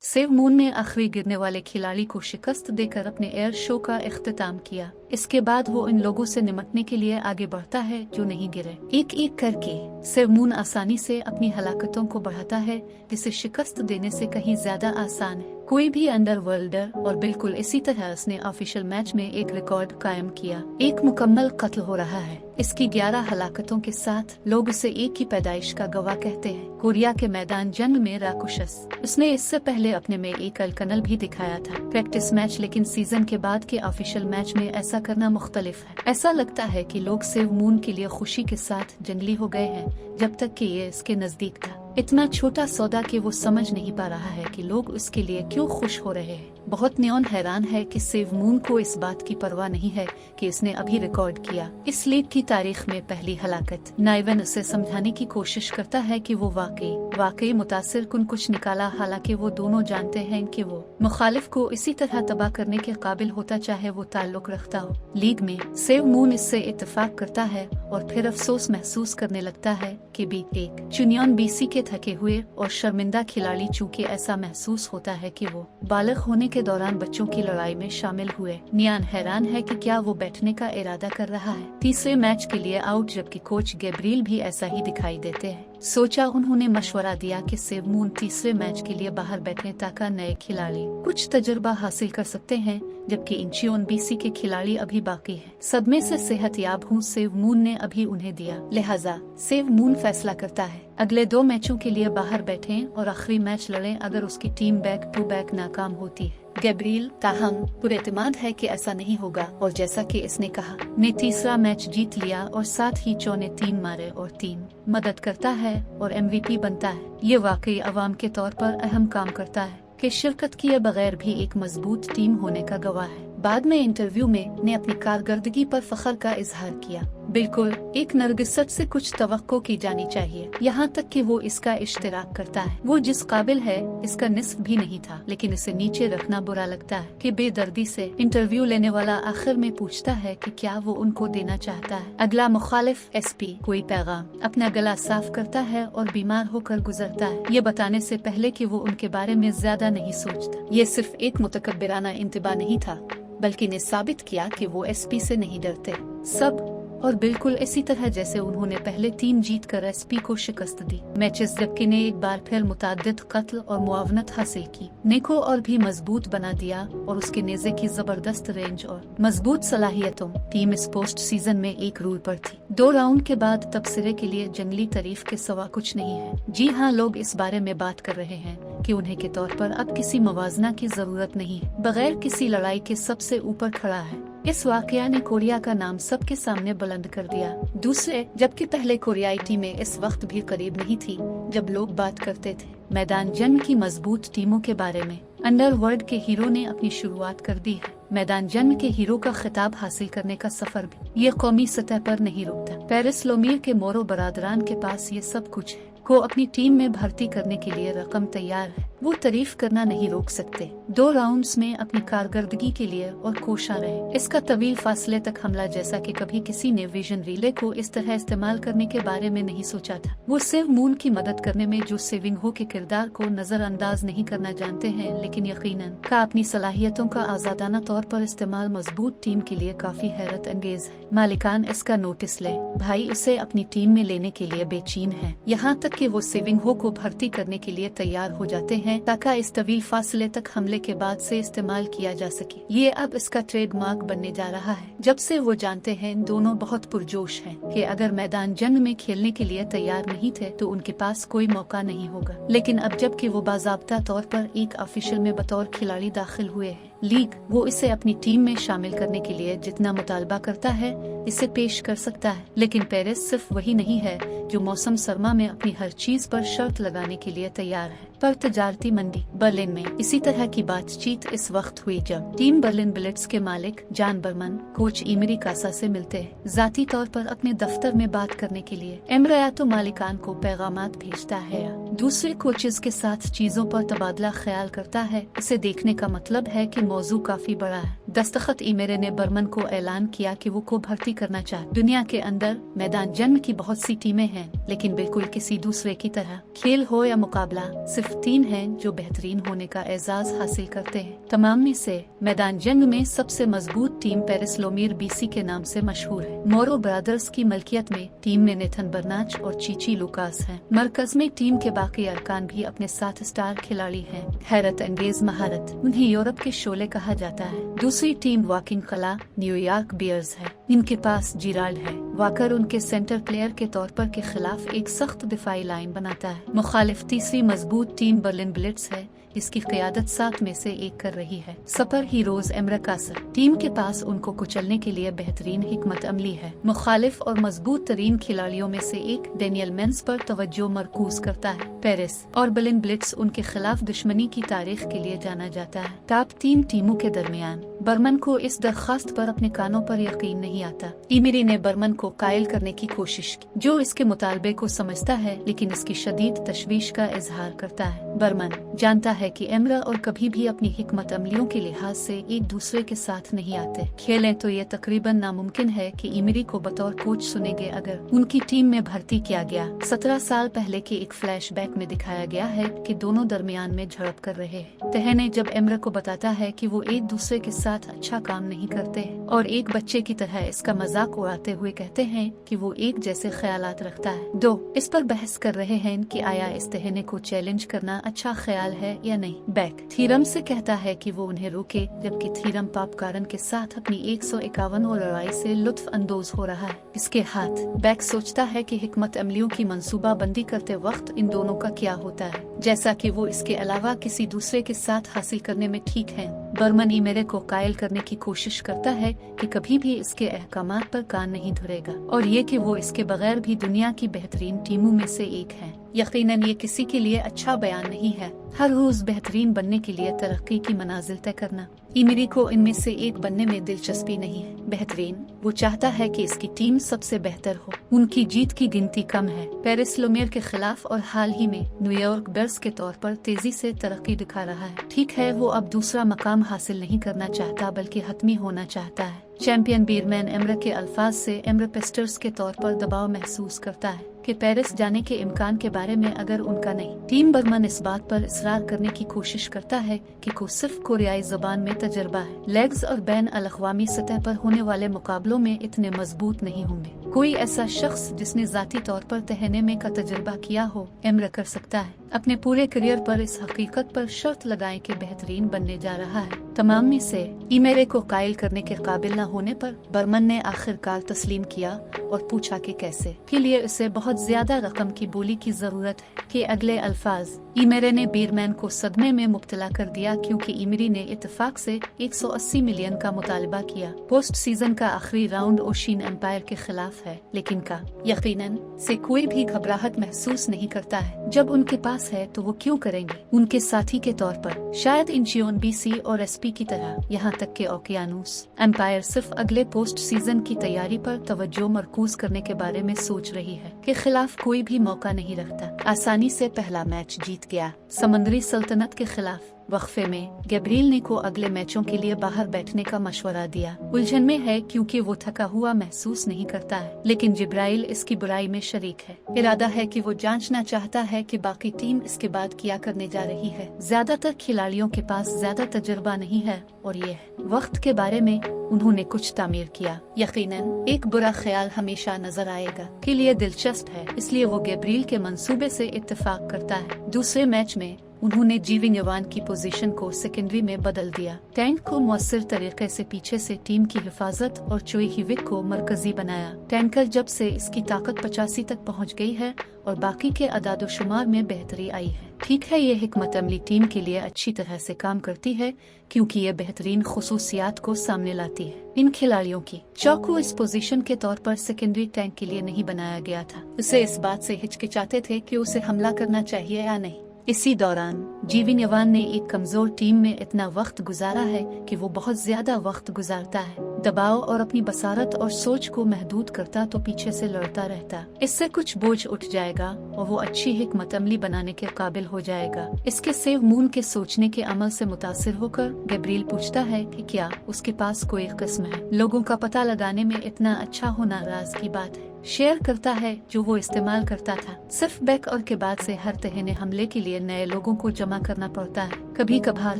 Save moon ने आखिरी गिरने वाले खिलाड़ी को शिकस्त देकर अपने एयर शो का इख्तिताम किया। इसके बाद वो इन लोगों से निपटने के लिए आगे बढ़ता है जो नहीं गिरे। एक एक करके सेव मून आसानी से अपनी हलाकतों को बढ़ाता है, जिसे शिकस्त देने से कहीं ज्यादा आसान है। कोई भी अंडरवर्ल्डर, और बिल्कुल इसी तरह उसने ऑफिशियल मैच में एक रिकॉर्ड कायम किया। एक मुकम्मल कत्ल हो रहा है। इसकी 11 हलाकतों के साथ लोग उसे एक ही पैदाइश का गवाह कहते हैं। कोरिया के मैदान जंग में राकुशस। उसने इससे पहले अपने में एक अलकनल भी दिखाया था प्रैक्टिस मैच, लेकिन सीजन के बाद के ऑफिशियल मैच में ऐसा करना मुख्तलिफ है। ऐसा लगता है कि लोग सेव मून के लिए खुशी के साथ जंगली हो गए हैं, जब तक कि ये इसके नजदीक था। इतना छोटा सौदा कि वो समझ नहीं पा रहा है कि लोग उसके लिए क्यों खुश हो रहे हैं। बहुत न्योन हैरान है कि सेव मून को इस बात की परवाह नहीं है कि इसने अभी रिकॉर्ड किया इस लीग की तारीख में पहली हलाकत। नाइवन उसे समझाने की कोशिश करता है कि वो वाकई मुतासिर कुन कुछ निकाला, हालांकि वो दोनों जानते हैं कि वो मुखालिफ को इसी तरह तबाह करने के काबिल होता, चाहे वो ताल्लुक रखता हो। लीग में सेव मून इससे इत्तेफाक करता है और फिर अफसोस महसूस करने लगता है कि एक चुनियन बीसी के थके हुए और शर्मिंदा खिलाड़ी, चूँकि ऐसा महसूस होता है कि वो बालिग होने के दौरान बच्चों की लड़ाई में शामिल हुए। नियान हैरान है कि क्या वो बैठने का इरादा कर रहा है। तीसरे मैच के लिए आउट, जबकि कोच गैब्रिएल भी ऐसा ही दिखाई देते हैं। सोचा उन्होंने मशवरा दिया कि सेव मून तीसरे मैच के लिए बाहर बैठने ताकि नए खिलाड़ी कुछ तजुर्बा हासिल कर सकते हैं, जबकि इंचियोन बीसी के खिलाड़ी अभी बाकी हैं। सदमे से सेहतयाब हूँ सेव मून ने अभी उन्हें दिया, लिहाजा सेव मून फैसला करता है अगले 2 मैचों के लिए बाहर बैठें और आखिरी मैच लड़ें अगर उसकी टीम बैक टू बैक नाकाम होती है। गैब्रिएल ताहम पुरएतमाद है कि ऐसा नहीं होगा, और जैसा कि इसने कहा, ने तीसरा मैच जीत लिया और साथ ही चौने 3 मारे और 3 मदद करता है और MVP बनता है। ये वाकई अवाम के तौर पर अहम काम करता है कि शिरकत किए बगैर भी एक मजबूत टीम होने का गवाह है। बाद में इंटरव्यू में ने अपनी कारकर्दगी पर फख्र का इजहार किया। बिल्कुल एक नरगिसत से कुछ तवक्को की जानी चाहिए, यहाँ तक कि वो इसका इश्तिराक करता है। वो जिस काबिल है इसका निस्फ भी नहीं था, लेकिन इसे नीचे रखना बुरा लगता है कि बेदर्दी से इंटरव्यू लेने वाला आखिर में पूछता है कि क्या वो उनको देना चाहता है। अगला मुखालिफ SP कोई पैगाम अपना गला साफ करता है और बीमार होकर गुजरता है, ये बताने से पहले कि वो उनके बारे में ज्यादा नहीं सोचता। ये सिर्फ एक मुतकब्बिराना इंतबा नहीं था, बल्कि ने साबित किया कि वो SP से नहीं डरते। सब और बिल्कुल इसी तरह जैसे उन्होंने पहले 3 जीत कर SP को शिकस्त दी। मैचेस जबकि ने एक बार फिर मुताद्दिद कत्ल और मुआवनत हासिल की, ने को और भी मजबूत बना दिया, और उसके नेज़े की जबरदस्त रेंज और मजबूत सलाहियतों टीम इस पोस्ट सीजन में एक रूल पर थी। 2 राउंड के बाद तबसरे के लिए जंगली तारीफ के सिवा कुछ नहीं है। जी हाँ, लोग इस बारे में बात कर रहे हैं कि उन्हें के तौर पर अब किसी मवाजना की जरूरत नहीं है, बगैर किसी लड़ाई के सबसे ऊपर खड़ा है। इस वाकया ने कोरिया का नाम सबके सामने बुलंद कर दिया। दूसरे, जबकि पहले कोरियाई टीमें इस वक्त भी करीब नहीं थी जब लोग बात करते थे मैदान जंग की मजबूत टीमों के बारे में। अंडरवर्ल्ड के हीरो ने अपनी शुरुआत कर दी है। मैदान जंग के हीरो का खिताब हासिल करने का सफर भी ये कौमी सतह पर नहीं रुकता। पेरिस लोमियर के मोरो बरादरान के पास ये सब कुछ है, को अपनी टीम में भर्ती करने के लिए रकम तैयार है। वो तारीफ करना नहीं रोक सकते। 2 राउंड्स में अपनी कारकर्दगी के लिए और कोशा रहे। इसका तवील फासले तक हमला, जैसा कि कभी किसी ने विजन रिले को इस तरह इस्तेमाल करने के बारे में नहीं सोचा था। वो सेव मून की मदद करने में जो सेविंग हो के किरदार को नजरअंदाज नहीं करना जानते हैं, लेकिन यकीनन का अपनी सलाहियतों का आजादाना तौर पर इस्तेमाल मजबूत टीम के लिए काफी हैरत अंगेज है। मालिकान इसका नोटिस ले, भाई इसे अपनी टीम में लेने के लिए बेचैन है, यहाँ तक कि वो सेविंग हो को भर्ती करने के लिए तैयार हो जाते हैं ताकि इस तवील फासले तक हमले के बाद से इस्तेमाल किया जा सके। ये अब इसका ट्रेडमार्क बनने जा रहा है। जब से वो जानते हैं दोनों बहुत पुरजोश हैं कि अगर मैदान जंग में खेलने के लिए तैयार नहीं थे तो उनके पास कोई मौका नहीं होगा, लेकिन अब जबकि वो बाज़ाब्ता तौर पर एक ऑफिशियल में बतौर खिलाड़ी दाखिल हुए हैं लीग, वो इसे अपनी टीम में शामिल करने के लिए जितना मुतालबा करता है इसे पेश कर सकता है। लेकिन पेरिस सिर्फ वही नहीं है जो मौसम सरमा में अपनी हर चीज पर शर्त लगाने के लिए तैयार है। पर तजारती मंडी बर्लिन में इसी तरह की बातचीत इस वक्त हुई जब टीम बर्लिन बुलेट्स के मालिक जान बर्मन कोच इमरी कासा से मिलते हैं, जाती तौर पर अपने दफ्तर में बात करने के लिए। एमरा तो मालिकान को पैगामात भेजता है, दूसरे कोचेज के साथ चीजों पर तबादला ख्याल करता है। इसे देखने का मतलब है कि मौजू काफी बड़ा है। दस्तखत इमेरे ने बर्मन को ऐलान किया कि वो को भर्ती करना चाहते। दुनिया के अंदर मैदान जंग की बहुत सी टीमें हैं, लेकिन बिल्कुल किसी दूसरे की तरह खेल हो या मुकाबला, सिर्फ 3 हैं जो बेहतरीन होने का एजाज हासिल करते हैं। तमाम में से मैदान जंग में सबसे मजबूत टीम पेरिस लोमीर बीसी के नाम से मशहूर है। मोरो ब्रदर्स की मलकियत में टीम में नेथन बर्नाच और चीची लुकास हैं। मरकज में टीम के बाकी अरकान भी अपने 7 स्टार खिलाड़ी हैं। हैरत अंगेज महारत, उन्हें यूरोप के शोले कहा जाता है। दूसरी टीम वाकिंग कला न्यूयॉर्क बियर्स है। इनके पास जिराल्ड है। वाकर उनके सेंटर प्लेयर के तौर पर के खिलाफ एक सख्त दिफाई लाइन बनाता है। मुखालिफ तीसरी मजबूत टीम बर्लिन ब्लिट्स है। इसकी क़यादत 7 में से 1 कर रही है। सपर हीरोज एमरकासर, टीम के पास उनको कुचलने के लिए बेहतरीन हिकमत अमली है। मुखालिफ और मजबूत तरीन खिलाड़ियों में से एक डेनियल मेंस पर तवज्जो मरकूज करता है। पेरिस और बर्लिन ब्लिट्स उनके खिलाफ दुश्मनी की तारीख के लिए जाना जाता है। टॉप 3 टीमों के दरमियान बर्मन को इस दरखास्त पर अपने कानों पर यकीन नहीं आता। इमरी ने बर्मन को कायल करने की कोशिश की, जो इसके मुतालबे को समझता है लेकिन इसकी शदीद तशवीश का इजहार करता है। बर्मन जानता है कि एमरा और कभी भी अपनी हिकमत अमलियों के लिहाज से एक दूसरे के साथ नहीं आते। खेलें तो ये तकरीबन नामुमकिन है कि इमरी को बतौर कोच सुनेंगे अगर उनकी टीम में भर्ती किया गया। 17 साल पहले के एक फ्लैशबैक में दिखाया गया है कि दोनों दरमियान में झड़प कर रहे हैं। तहने जब एमरा को बताता है कि वो एक दूसरे के साथ अच्छा काम नहीं करते और एक बच्चे की तरह इसका मजाक उड़ाते हुए कहते हैं कि वो एक जैसे ख्यालात रखता है। 2 इस पर बहस कर रहे हैं कि आया इस तहने को चैलेंज करना अच्छा ख्याल है या नहीं। बैक थीरम से कहता है कि वो उन्हें रोके, जबकि थीरम पापकारन के साथ अपनी 151 और लड़ाई से लुत्फ अंदोज हो रहा है। इसके हाथ बैक सोचता है कि हिकमत अमलियों की मंसूबा बंदी करते वक्त इन दोनों का क्या होता है, जैसा कि वो इसके अलावा किसी दूसरे के साथ हासिल करने में ठीक है। बर्मन इमेरे को कायल करने की कोशिश करता है कि कभी भी इसके अहकामात पर कान नहीं धरेगा और ये कि वो इसके बगैर भी दुनिया की बेहतरीन टीमों में से एक है। यकीनन ये किसी के लिए अच्छा बयान नहीं है। हर रोज बेहतरीन बनने के लिए तरक्की की मनाजिल तय करना। इमरी को इनमें से एक बनने में दिलचस्पी नहीं है। बेहतरीन वो चाहता है कि इसकी टीम सबसे बेहतर हो। उनकी जीत की गिनती कम है। पेरिस लोमेर के खिलाफ और हाल ही में न्यूयॉर्क बियर्स के तौर पर तेजी से तरक्की दिखा रहा है। ठीक है, वो अब दूसरा मकाम हासिल नहीं करना चाहता बल्कि हतमी होना चाहता है। चैंपियन बीरमैन एमरा के अल्फाज से एमरा पेस्टर्स के तौर पर दबाव महसूस करता है कि पेरिस जाने के इम्कान के बारे में अगर उनका नहीं। टीम बर्मन इस बात पर इसरार करने की कोशिश करता है कि को सिर्फ कोरियाई जबान में तजर्बा है। लेग्स और बैन अल-अक़वामी सतह पर होने वाले मुकाबलों में इतने मजबूत नहीं होंगे। कोई ऐसा शख्स जिसने जाती तौर पर तहने में का तजर्बा किया हो एमरा कर सकता है। अपने पूरे करियर पर इस हकीकत पर शर्त लगाएं कि बेहतरीन बनने जा रहा है। तमाम में से इमेरे को कायल करने के काबिल न होने पर बर्मन ने आखिरकार तस्लीम किया और पूछा कि कैसे। के लिए उसे बहुत ज्यादा रकम की बोली की जरूरत है कि अगले अल्फाज इमेरे ने बीरमैन को सदमे में मुब्तला कर दिया क्योंकि इमरी ने इत्तेफाक से 180 मिलियन का मुतालबा किया। पोस्ट सीजन का आखिरी राउंड ओशिन एम्पायर के खिलाफ है, लेकिन का यकीनन से कोई भी घबराहट महसूस नहीं करता है। जब उनके पास है तो वो क्यों करेंगे। उनके साथी के तौर पर शायद इंचियोन बीसी और एसपी की तरह यहाँ तक के ओकियानूस एम्पायर सिर्फ अगले पोस्ट सीजन की तैयारी पर तवज्जो मरकूज करने के बारे में सोच रही है के खिलाफ कोई भी मौका नहीं रखता। आसानी से पहला मैच जीत गया। समंदरी सल्तनत के खिलाफ वक्फे में गैब्रियल ने को अगले मैचों के लिए बाहर बैठने का मशवरा दिया। उलझन में है क्योंकि वो थका हुआ महसूस नहीं करता है, लेकिन जिब्राइल इसकी बुराई में शरीक है। इरादा है कि वो जांचना चाहता है कि बाकी टीम इसके बाद क्या करने जा रही है। ज्यादातर खिलाड़ियों के पास ज्यादा तजुर्बा नहीं है और ये वक्त के बारे में उन्होंने कुछ तामीर किया। यकीनन एक बुरा ख्याल हमेशा नजर आएगा के लिए दिलचस्प है, इसलिए वो गैब्रियल के मंसूबे से इत्तेफाक करता है। दूसरे मैच में उन्होंने जीविन यवान की पोजीशन को सेकेंडरी में बदल दिया। टैंक को मौसर तरीके से पीछे से टीम की हिफाजत और चोई हिविक को मरकजी बनाया। टैंकर जब से इसकी ताकत 85 तक पहुंच गई है और बाकी के अदादोशुमार में बेहतरी आई है। ठीक है, ये हिकमत अमली टीम के लिए अच्छी तरह से काम करती है क्योंकि ये बेहतरीन खुसूसियात को सामने लाती है। इन खिलाड़ियों की चौक को इस पोजीशन के तौर पर सेकेंडरी टैंक के लिए नहीं बनाया गया था। उसे इस बात से हिचकिचाते थे कि उसे हमला करना चाहिए या नहीं। इसी दौरान जीविन यवान ने एक कमजोर टीम में इतना वक्त गुजारा है कि वो बहुत ज्यादा वक्त गुजारता है। दबाव और अपनी बसारत और सोच को महदूद करता तो पीछे से लड़ता रहता। इससे कुछ बोझ उठ जाएगा और वो अच्छी हिकमत अमली बनाने के काबिल हो जाएगा। इसके सेव मून के सोचने के अमल से मुतासिर होकर गैब्रिएल पूछता है कि क्या उसके पास कोई किस्म है। लोगों का पता लगाने में इतना अच्छा होना राज की बात है। शेयर करता है जो वो इस्तेमाल करता था। सिर्फ बैक और के बाद से हर तहने हमले के लिए नए लोगों को जमा करना पड़ता है। कभी कभार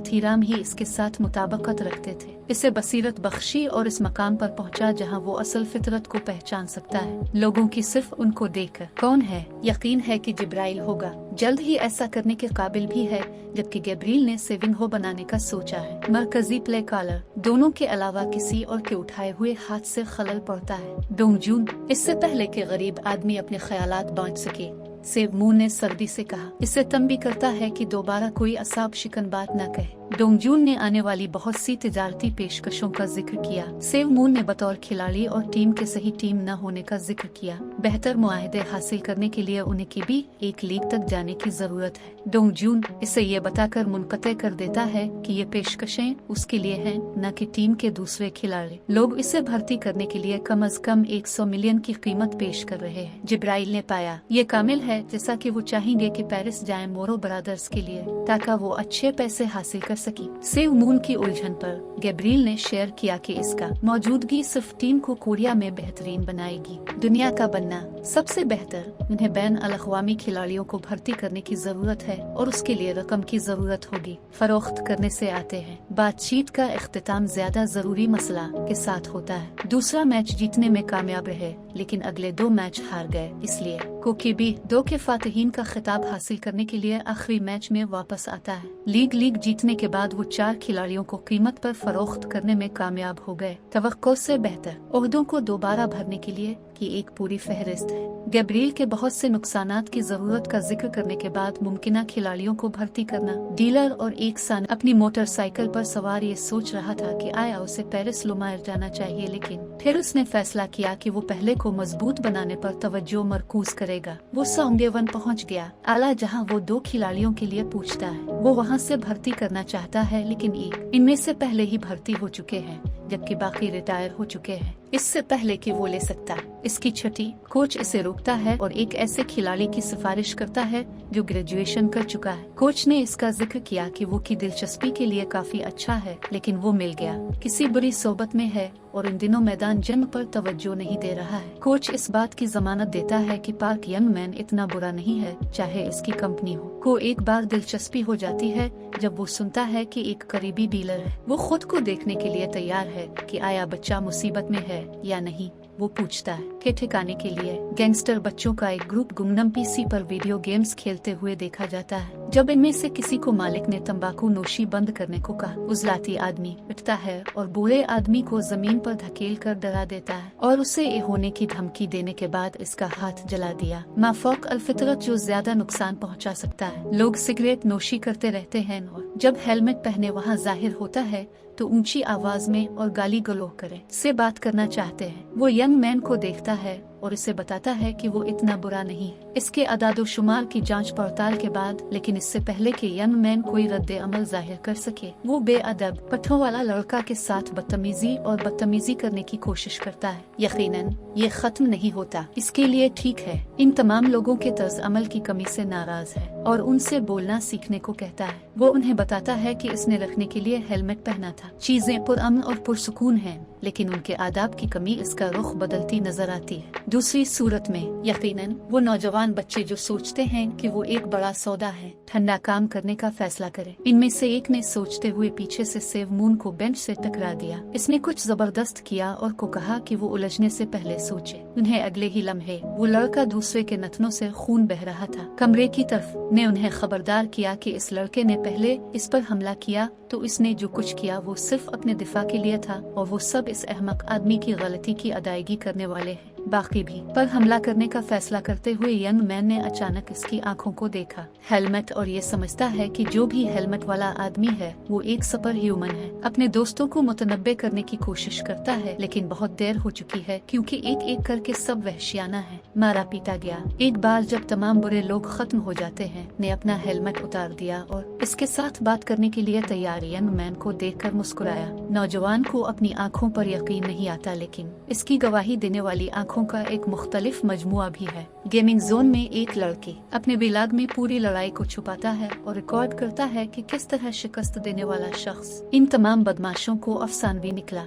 थीराम ही इसके साथ मुताबकत रखते थे। इसे बसीरत बख्शी और इस मकाम पर पहुंचा जहां वो असल फितरत को पहचान सकता है। लोगों की सिर्फ उनको देखकर कौन है यकीन है कि जिब्राइल होगा। जल्द ही ऐसा करने के काबिल भी है, जबकि गैब्रिएल ने सेविंग हो बनाने का सोचा है। मरकजी प्ले कॉलर दोनों के अलावा किसी और के उठाए हुए हाथ से खलल पड़ता है। डोंगजून इससे पहले कि गरीब आदमी अपने ख्यालात बांट सके, सेव मून ने सर्दी से कहा। इससे तंबी करता है कि दोबारा कोई असाब शिकन बात न कहे। डोंगजून ने आने वाली बहुत सी तिजारती पेशकशों का जिक्र किया। सेव मून ने बतौर खिलाड़ी और टीम के सही टीम न होने का जिक्र किया। बेहतर मुआहदे हासिल करने के लिए उन्हें की भी एक लीग तक जाने की जरूरत है। डोंगजून इसे ये बताकर मुनक़ते कर देता है कि ये पेशकशें उसके लिए हैं, न कि टीम के दूसरे खिलाड़ी। लोग इसे भर्ती करने के लिए कम अज कम 100 मिलियन की कीमत पेश कर रहे हैं। जिब्राइल ने पाया ये कामिल है, जैसा कि वो चाहेंगे कि पेरिस जाएं मोरो ब्रदर्स के लिए ताकि वो अच्छे पैसे हासिल कर सकी। सेव मून की उलझन पर गैब्रिएल ने शेयर किया कि इसका मौजूदगी सिर्फ टीम को कोरिया में बेहतरीन बनाएगी। दुनिया का बनना सबसे बेहतर। उन्हें बैन अल-अक़वामी खिलाड़ियों को भर्ती करने की जरूरत है और उसके लिए रकम की जरूरत होगी। फरोख्त करने से आते हैं। बातचीत का इख्तिताम ज्यादा जरूरी मसला के साथ होता है। दूसरा मैच जीतने में कामयाब रहे, लेकिन अगले 2 मैच हार गए। इसलिए कोकीबी 2 के फातिहीन का खिताब हासिल करने के लिए आखिरी मैच में वापस आता है। लीग जीतने के बाद वो 4 खिलाड़ियों को कीमत पर फरोख्त करने में कामयाब हो गए। तवक्को से बेहतर ओहदों को दोबारा भरने के लिए की एक पूरी फहरिस्त है। गैब्रिएल के बहुत से नुकसानात की जरूरत का जिक्र करने के बाद मुमकिना खिलाड़ियों को भर्ती करना। डीलर और एक सान अपनी मोटरसाइकिल पर सवार ये सोच रहा था कि आया उसे पेरिस लुमायर जाना चाहिए, लेकिन फिर उसने फैसला किया कि वो पहले को मजबूत बनाने पर तवज्जो मरकूज करेगा। वो सौंगेवन पहुंच गया, आला जहां वो 2 खिलाड़ियों के लिए पूछता है। वो वहां से भर्ती करना चाहता है, लेकिन इनमें से पहले ही भर्ती हो चुके हैं, जबकि बाकी रिटायर हो चुके हैं। इससे पहले कि वो ले सकता इसकी छठी कोच इसे रोकता है और एक ऐसे खिलाड़ी की सिफारिश करता है जो ग्रेजुएशन कर चुका है। कोच ने इसका जिक्र किया कि वो की दिलचस्पी के लिए काफी अच्छा है, लेकिन वो मिल गया किसी बुरी सोबत में है और इन दिनों मैदान जंग पर तवज्जो नहीं दे रहा है। कोच इस बात की जमानत देता है कि पार्क यंग मैन इतना बुरा नहीं है, चाहे इसकी कंपनी हो। को एक बार दिलचस्पी हो जाती है जब वो सुनता है कि एक करीबी डीलर है। वो खुद को देखने के लिए तैयार है कि आया बच्चा मुसीबत में है या नहीं। वो पूछता है कि ठिकाने के लिए गैंगस्टर बच्चों का एक ग्रुप गुमनाम पीसी पर वीडियो गेम्स खेलते हुए देखा जाता है। जब इनमें से किसी को मालिक ने तंबाकू नोशी बंद करने को कहा, उजलाती आदमी उठता है और बूढ़े आदमी को जमीन पर धकेल कर डरा देता है और उसे ये होने की धमकी देने के बाद इसका हाथ जला दिया। माफौक अल-फितरत जो ज्यादा नुकसान पहुंचा सकता है। लोग सिगरेट नोशी करते रहते हैं और जब हेलमेट पहने वहाँ जाहिर होता है तो ऊंची आवाज में और गाली गलौज करे से बात करना चाहते हैं। वो यंग मैन को देखता है और इसे बताता है कि वो इतना बुरा नहीं है। इसके अदादोशुमार की जांच पड़ताल के बाद, लेकिन इससे पहले कि यंग मैन कोई रद्दे अमल जाहिर कर सके, वो बेअदब पट्ठों वाला लड़का के साथ बदतमीजी करने की कोशिश करता है। यकीनन ये खत्म नहीं होता। इसके लिए ठीक है, इन तमाम लोगों के तर्ज अमल की कमी से नाराज है और उनसे बोलना सीखने को कहता है। वो उन्हें बताता है कि इसने रखने के लिए हेलमेट पहना था। चीजें पुरअमन और पुरसुकून हैं, लेकिन उनके आदाब की कमी इसका रुख बदलती नजर आती है। दूसरी सूरत में यकीनन वो नौजवान बच्चे जो सोचते हैं कि वो एक बड़ा सौदा है, ठंडा काम करने का फैसला करे। इनमें से एक ने सोचते हुए पीछे से सेव मून को बेंच से टकरा दिया। इसने कुछ जबरदस्त किया और को कहा कि वो उलझने से पहले सोचे। उन्हें अगले ही लम्हे वो लड़का दूसरे के नथनों से खून बह रहा था कमरे की तरफ ने उन्हें खबरदार किया कि इस लड़के ने पहले इस पर हमला किया, तो इसने जो कुछ किया वो सिर्फ अपने दिफा के लिए था और वो सब इस अहमक आदमी की गलती की अदायगी करने वाले हैं। बाकी भी पर हमला करने का फैसला करते हुए यंग मैन ने अचानक इसकी आंखों को देखा, हेलमेट, और ये समझता है कि जो भी हेलमेट वाला आदमी है वो एक सुपर ह्यूमन है। अपने दोस्तों को मुतनब्बे करने की कोशिश करता है, लेकिन बहुत देर हो चुकी है क्योंकि एक एक कर कि सब वहशियाना है। मारा पीटा गया। एक बार जब तमाम बुरे लोग खत्म हो जाते हैं, ने अपना हेलमेट उतार दिया और इसके साथ बात करने के लिए तैयार यंग मैन को देखकर मुस्कुराया। नौजवान को अपनी आंखों पर यकीन नहीं आता, लेकिन इसकी गवाही देने वाली आंखों का एक मुख्तलिफ मजमुआ भी है। गेमिंग जोन में एक लड़की अपने विलाग में पूरी लड़ाई को छुपाता है और रिकॉर्ड करता है कि किस तरह शिकस्त देने वाला शख्स इन तमाम बदमाशों को अफसानवी निकला।